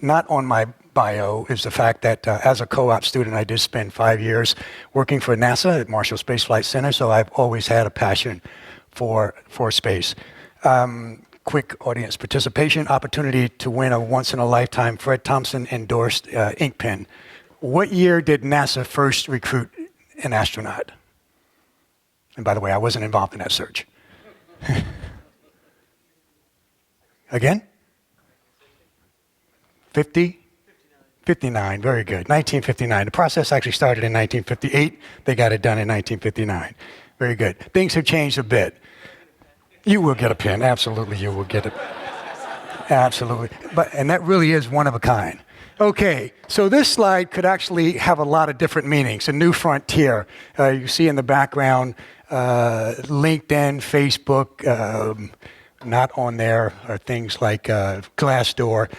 not on my bio is the fact that as a co-op student, I did spend 5 years working for NASA at Marshall Space Flight Center, so I've always had a passion for space. Quick audience participation, opportunity to win a once-in-a-lifetime Fred Thompson endorsed ink pen. What year did NASA first recruit an astronaut? And by the way, I wasn't involved in that search. Again? 50? 59, very good. 1959. The process actually started in 1958. They got it done in 1959. Very good. Things have changed a bit. You will get a pen. Absolutely, you will get it. Absolutely. And that really is one of a kind. Okay, so this slide could actually have a lot of different meanings. A new frontier. You see in the background, LinkedIn, Facebook, not on there are things like Glassdoor.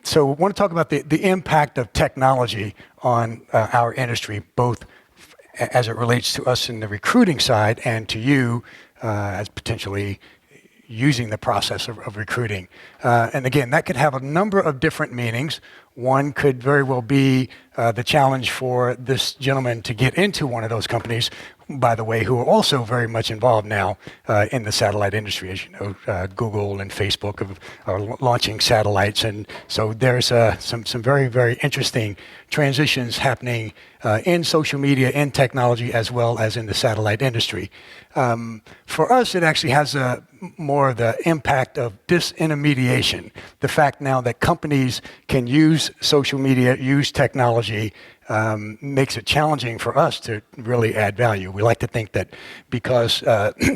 So I want to talk about the impact of technology on our industry, both as it relates to us in the recruiting side and to you as potentially using the process of recruiting. And again, that could have a number of different meanings. One could very well be the challenge for this gentleman to get into one of those companies, by the way, who are also very much involved now in the satellite industry. As you know, Google and Facebook are launching satellites, and so there's some very, very interesting transitions happening in social media, in technology, as well as in the satellite industry. For us, it actually has more of the impact of disintermediation. The fact now that companies can use social media, use technology, makes it challenging for us to really add value. We like to think that because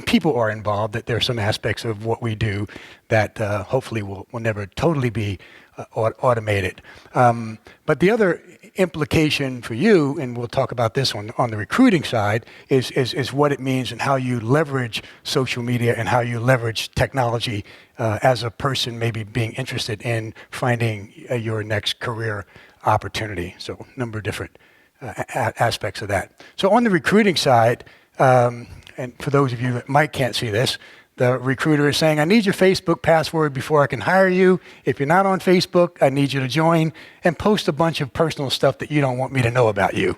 people are involved, that there are some aspects of what we do that hopefully will never totally be automated. But the other implication for you, and we'll talk about this on the recruiting side, is what it means and how you leverage social media and how you leverage technology as a person maybe being interested in finding your next career opportunity. So a number of different aspects of that. So on the recruiting side, and for those of you that can't see this, the recruiter is saying, I need your Facebook password before I can hire you. If you're not on Facebook, I need you to join and post a bunch of personal stuff that you don't want me to know about you.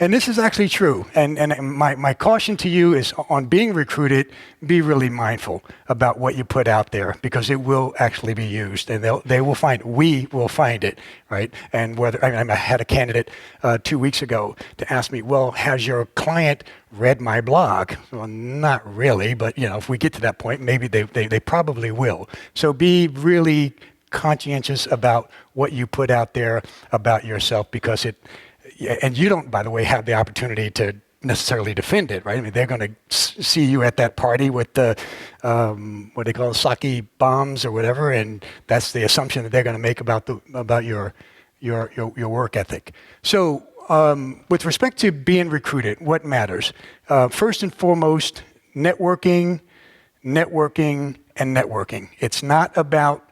And this is actually true. And my caution to you is on being recruited, be really mindful about what you put out there, because it will actually be used, and we will find it, right? And I had a candidate 2 weeks ago to ask me, well, has your client read my blog? Well, not really, but if we get to that point, maybe they probably will. So be really conscientious about what you put out there about yourself, because and you don't, by the way, have the opportunity to necessarily defend it, right? I mean, they're going to see you at that party with the, what they call sake bombs or whatever, and that's the assumption that they're going to make about your work ethic. So with respect to being recruited, what matters? First and foremost, networking, and networking. It's not about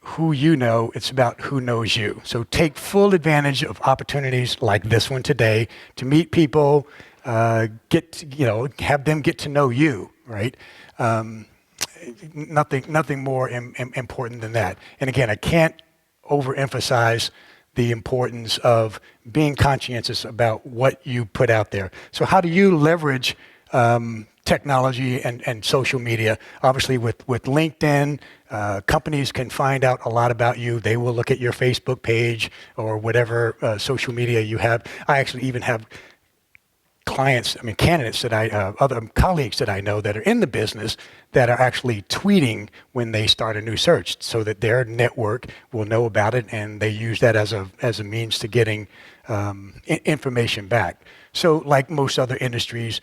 who you know, it's about who knows you. So take full advantage of opportunities like this one today to meet people, have them get to know you, right? Nothing more important than that. And again, I can't overemphasize the importance of being conscientious about what you put out there. So how do you leverage technology and social media? Obviously with LinkedIn, companies can find out a lot about you. They will look at your Facebook page or whatever social media you have. I actually even have candidates other colleagues that I know that are in the business that are actually tweeting when they start a new search, so that their network will know about it, and they use that as a means to getting information back. So like most other industries,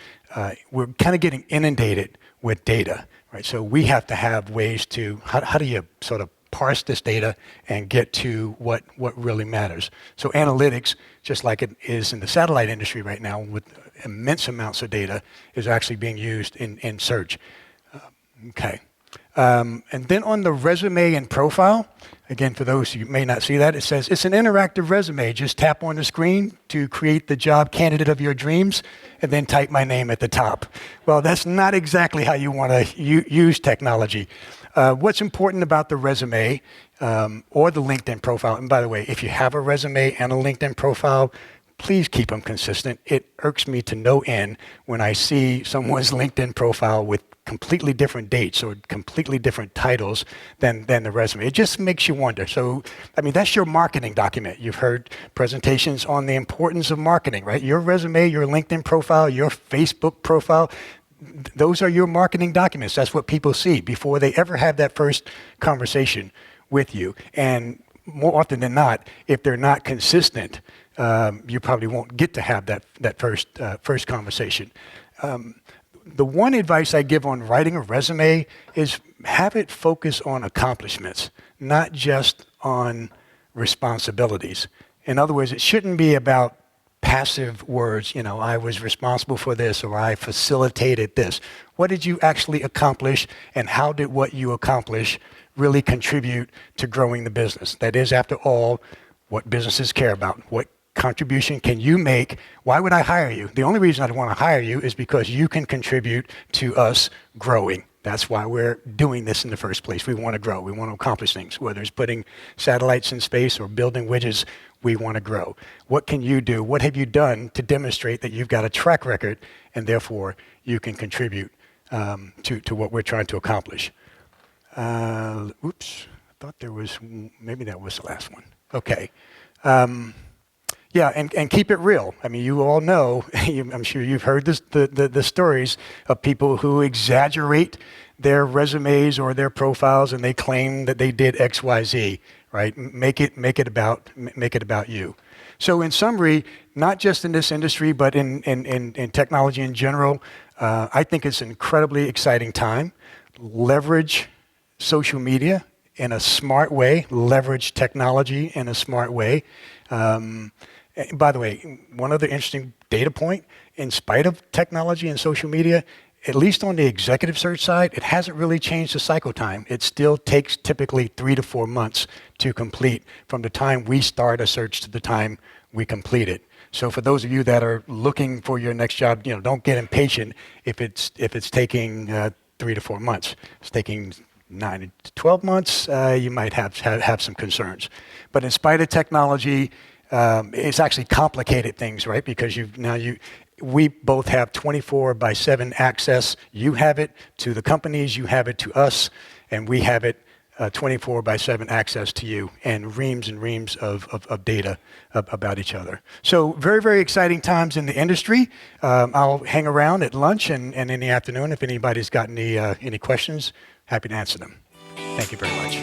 we're kind of getting inundated with data, right? So we have to have ways to, how do you sort of parse this data and get to what really matters? So analytics, just like it is in the satellite industry right now with immense amounts of data, is actually being used in search. Okay. And then on the resume and profile, again, for those who may not see that, it says it's an interactive resume. Just tap on the screen to create the job candidate of your dreams, and then type my name at the top. Well, that's not exactly how you want to use technology. What's important about the resume or the LinkedIn profile, and by the way, if you have a resume and a LinkedIn profile, please keep them consistent. It irks me to no end when I see someone's LinkedIn profile with completely different dates or completely different titles than the resume. It just makes you wonder. So, I mean, that's your marketing document. You've heard presentations on the importance of marketing, right? Your resume, your LinkedIn profile, your Facebook profile, those are your marketing documents. That's what people see before they ever have that first conversation with you. And more often than not, if they're not consistent, you probably won't get to have that first conversation. The one advice I give on writing a resume is have it focus on accomplishments, not just on responsibilities. In other words, it shouldn't be about passive words, you know, I was responsible for this or I facilitated this. What did you actually accomplish, and how did what you accomplish really contribute to growing the business? That is, after all, what businesses care about. What contribution can you make? Why would I hire you? The only reason I'd want to hire you is because you can contribute to us growing. That's why we're doing this in the first place. We want to grow. We want to accomplish things, whether it's putting satellites in space or building widgets. We want to grow. What can you do? What have you done to demonstrate that you've got a track record and therefore you can contribute to what we're trying to accomplish? Oops, I thought there was, maybe that was the last one. Okay. Yeah, and keep it real. I mean, you all know, I'm sure you've heard the stories of people who exaggerate their resumes or their profiles and they claim that they did X, Y, Z, right? Make it about you. So in summary, not just in this industry, but in technology in general, I think it's an incredibly exciting time. Leverage social media in a smart way, leverage technology in a smart way. By the way, one other interesting data point, in spite of technology and social media, at least on the executive search side, it hasn't really changed the cycle time. It still takes typically 3 to 4 months to complete from the time we start a search to the time we complete it. So for those of you that are looking for your next job, you know, don't get impatient if it's taking 3 to 4 months. It's taking 9 to 12 months, you might have some concerns. But in spite of technology, it's actually complicated things, right? Because we both have 24/7 access. You have it to the companies, you have it to us, and we have it 24/7 access to you, and reams of data about each other. So very, very exciting times in the industry. I'll hang around at lunch and in the afternoon if anybody's got any questions. Happy to answer them. Thank you very much.